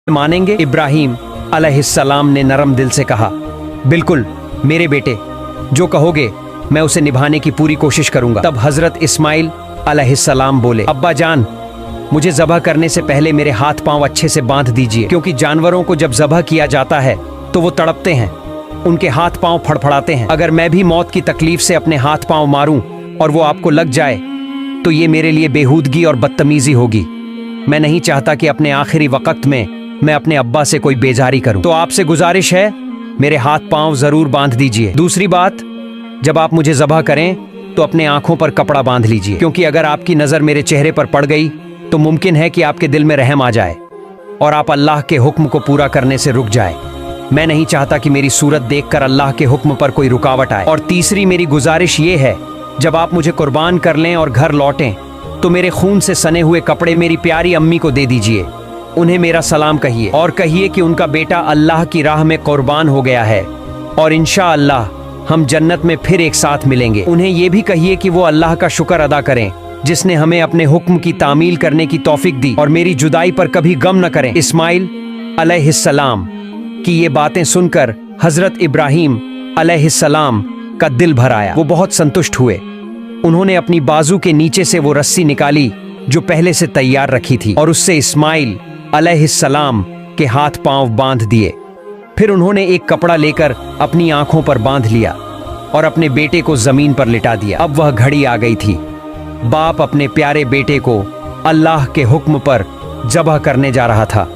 मानेंगे? इब्राहिम अलैहिस्सलाम ने नरम दिल से कहा, बिल्कुल मेरे बेटे, जो कहोगे मैं उसे निभाने की पूरी कोशिश करूंगा। तब हजरत इस्माइल अलैहिस्सलाम बोले, अब्बा जान, मुझे ज़बह करने से पहले मेरे हाथ पांव अच्छे से बांध दीजिए, क्योंकि जानवरों को जब ज़बह किया जाता है तो वो तड़पते हैं, उनके हाथ पांव फड़फड़ाते हैं। अगर मैं भी मौत की तकलीफ से अपने हाथ पांव मारूं और वो आपको लग जाए तो ये मेरे लिए बेहूदगी और बदतमीजी होगी। मैं नहीं चाहता कि अपने आखिरी वक्त में मैं अपने अब्बा से कोई बेजारी करूं। तो आपसे गुजारिश है, मेरे हाथ पांव जरूर बांध दीजिए। दूसरी बात, जब आप मुझे ज़बह करें तो अपने आंखों पर कपड़ा बांध लीजिए, क्योंकि अगर आपकी नज़र मेरे चेहरे पर पड़ गई तो मुमकिन है कि आपके दिल में रहम आ जाए और आप अल्लाह के हुक्म को पूरा करने से रुक जाए। मैं नहीं चाहता कि मेरी सूरत देखकर अल्लाह के हुक्म पर कोई रुकावट आए। और तीसरी मेरी गुजारिश ये है, जब आप मुझे कुर्बान कर लें और घर लौटें तो मेरे खून से सने हुए कपड़े मेरी प्यारी अम्मी को दे दीजिए। उन्हें मेरा सलाम कहिए और कहिए कि उनका बेटा अल्लाह की राह में कुर्बान हो गया है और इंशाअल्लाह हम जन्नत में फिर एक साथ मिलेंगे। उन्हें ये भी कहिए कि वो अल्लाह का शुक्र अदा करें जिसने हमें अपने हुक्म की तामील करने की तौफीक दी और मेरी जुदाई पर कभी गम न करें। इस्माइल अलैहिस्सलाम की ये बातें सुनकर हजरत इब्राहिम अलैहिस्सलाम का दिल भर आया। वो बहुत संतुष्ट हुए। उन्होंने अपनी बाजू के नीचे से वो रस्सी निकाली जो पहले से तैयार रखी थी और उससे इस्माइल अलैहिस्सलाम के हाथ पांव बांध दिए। फिर उन्होंने एक कपड़ा लेकर अपनी आंखों पर बांध लिया और अपने बेटे को जमीन पर लिटा दिया। अब वह घड़ी आ गई थी। बाप अपने प्यारे बेटे को अल्लाह के हुक्म पर ज़बह करने जा रहा था।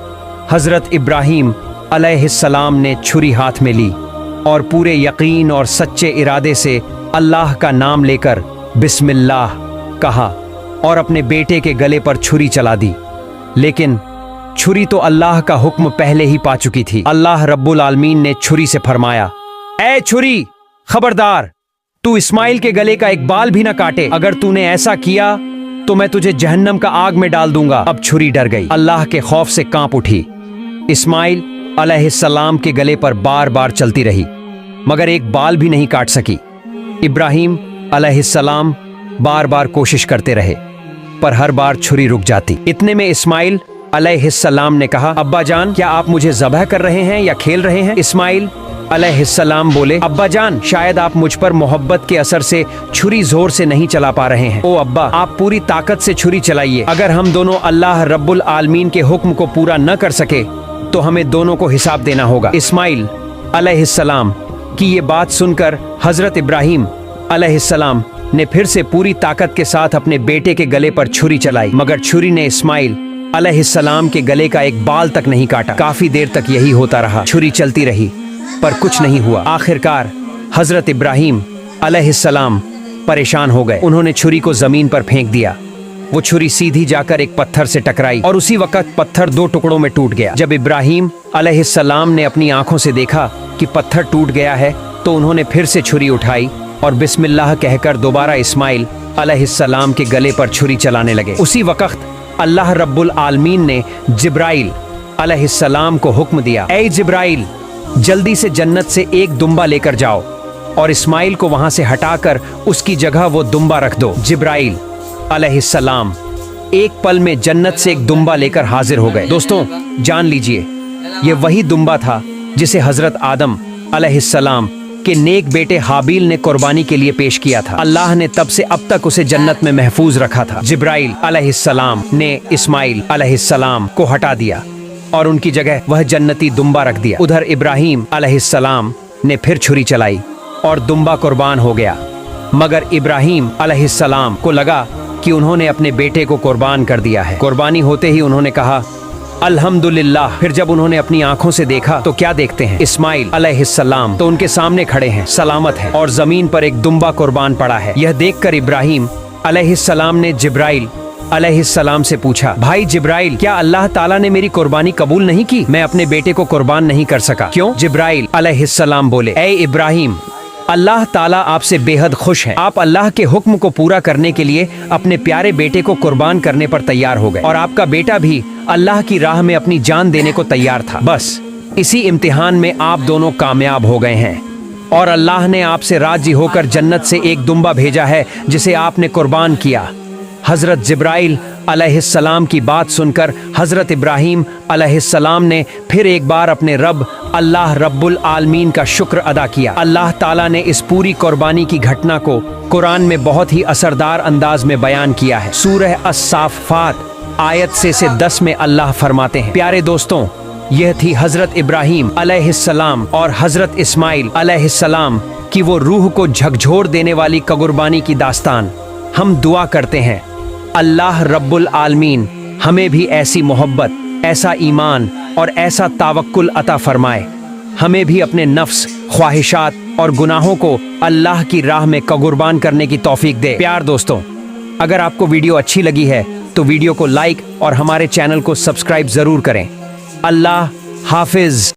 हजरत इब्राहिम अलैहिस्सलाम ने छुरी हाथ में ली और पूरे यकीन और सच्चे इरादे से अल्लाह का नाम लेकर बिस्मिल्लाह कहा और अपने बेटे के गले पर छुरी चला दी। लेकिन छुरी तो अल्लाह का हुक्म पहले ही पा चुकी थी। अल्लाह रब्बुल आलमीन ने छुरी से फरमाया, ऐ छुरी, खबरदार, तू इस्माइल के गले का एक बाल भी ना काटे। अगर तूने ऐसा किया तो मैं तुझे जहन्नम का आग में डाल दूंगा। अब छुरी डर गई, अल्लाह के खौफ से कांप उठी। इस्माइल अलैहिस्सलाम के गले पर बार बार चलती रही मगर एक बाल भी नहीं काट सकी। इब्राहिम अलैहिस्सलाम बार बार कोशिश करते रहे पर हर बार छुरी रुक जाती। इतने में इस्माइल अलैहिस्सलाम ने कहा, अब्बा जान, क्या आप मुझे ज़बह कर रहे हैं या खेल रहे हैं? इस्माइल अलैहिस्सलाम बोले, अब्बा जान, शायद आप मुझ पर मोहब्बत के असर से छुरी जोर से नहीं चला पा रहे हैं। ओ अब्बा, आप पूरी ताकत से छुरी चलाइए। अगर हम दोनों अल्लाह रब्बुल आलमीन के हुक्म को पूरा न कर सके तो हमें दोनों को हिसाब देना होगा। इस्माइल अलैहिस्सलाम की ये बात सुनकर हजरत इब्राहिम अलैहिस्सलाम ने फिर से पूरी ताकत के साथ अपने बेटे के गले पर छुरी चलाई मगर छुरी ने इस्माइल अलैहिस्सलाम के गले का एक बाल तक नहीं काटा। काफी देर तक यही होता रहा। छुरी चलती रही पर कुछ नहीं हुआ। आखिरकार हजरत इब्राहिम अलैहिस्सलाम परेशान हो गए। उन्होंने छुरी को जमीन पर फेंक दिया। वो छुरी सीधी जाकर एक पत्थर से टकराई और उसी वक्त पत्थर दो टुकड़ों में टूट गया। जब इब्राहिम अलैहिस्सलाम ने अपनी आंखों से देखा कि पत्थर टूट गया है तो उन्होंने फिर से छुरी उठाई और बिस्मिल्लाह कहकर दोबारा इस्माइल अलैहिस्सलाम के गले पर छुरी चलाने लगे। उसी वक्त अल्लाह रब्बुल आलमीन ने जिब्राइल अलैहिस्सलाम को हुक्म दिया, ऐ जिब्राइल, जल्दी से जन्नत से एक दुम्बा लेकर जाओ और इस्माइल को वहां से हटाकर उसकी जगह वो दुम्बा रख दो। जिब्राइल अलैहिस्सलाम एक पल में जन्नत से एक दुम्बा लेकर हाजिर हो गए। दोस्तों, जान लीजिए, ये वही दुम्बा था जिसे हजरत आदम अलैहिस्सलाम के नेक बेटे हाबील ने कुर्बानी के लिए पेश किया था। अल्लाह ने तब से अब तक उसे जन्नत में महफूज रखा था। जिब्राइल अलैहिस्सलाम ने इस्माइल अलैहिस्सलाम को हटा दिया और उनकी जगह वह जन्नती दुम्बा रख दिया। उधर इब्राहिम अलैहिस्सलाम ने फिर छुरी चलाई और दुम्बा कुर्बान हो गया मगर इब्राहिम अलैहिस्सलाम को लगा कि उन्होंने अपने बेटे को कुर्बान कर दिया है। कुर्बानी होते ही उन्होंने कहा, अल्हम्दुलिल्लाह। फिर जब उन्होंने अपनी आंखों से देखा तो क्या देखते हैं, इस्माइल अलैहिस्सलाम तो उनके सामने खड़े हैं, सलामत हैं और जमीन पर एक दुम्बा कुर्बान पड़ा है। यह देखकर इब्राहिम अलैहिस्सलाम ने जिब्राइल अलैहिस्सलाम से पूछा, भाई जिब्राइल, क्या अल्लाह ताला ने मेरी कुर्बानी कबूल नहीं की? मैं अपने बेटे को कुर्बान नहीं कर सका, क्यों? जिब्राइल अलैहिस्सलाम बोले, ऐ इब्राहिम, अल्लाह ताला आपसे बेहद खुश है। आप अल्लाह के हुक्म को पूरा करने के लिए अपने प्यारे बेटे को कुर्बान करने पर तैयार हो गए और आपका बेटा भी अल्लाह की राह में अपनी जान देने को तैयार था। बस इसी इम्तिहान में आप दोनों कामयाब हो गए हैं और अल्लाह ने आपसे राजी होकर जन्नत से एक दुम्बा भेजा है जिसे आपने कुर्बान किया। حضرت جبرائیل علیہ السلام کی بات سن کر حضرت ابراہیم علیہ السلام نے پھر ایک بار اپنے رب اللہ رب العالمین کا شکر ادا کیا۔ اللہ تعالیٰ نے اس پوری قربانی کی گھٹنا کو قرآن میں بہت ہی اثردار انداز میں بیان کیا ہے۔ سورہ الصافات آیت 6 سے 10 میں اللہ فرماتے ہیں، پیارے دوستوں، یہ تھی حضرت ابراہیم علیہ السلام اور حضرت اسماعیل علیہ السلام کی وہ روح کو جھکجھور دینے والی قربانی کی داستان۔ ہم دعا کرتے ہیں اللہ رب العالمین ہمیں بھی ایسی محبت، ایسا ایمان اور ایسا توکل عطا فرمائے، ہمیں بھی اپنے نفس، خواہشات اور گناہوں کو اللہ کی راہ میں قربان کرنے کی توفیق دے۔ پیار دوستوں، اگر آپ کو ویڈیو اچھی لگی ہے تو ویڈیو کو لائک اور ہمارے چینل کو سبسکرائب ضرور کریں۔ اللہ حافظ۔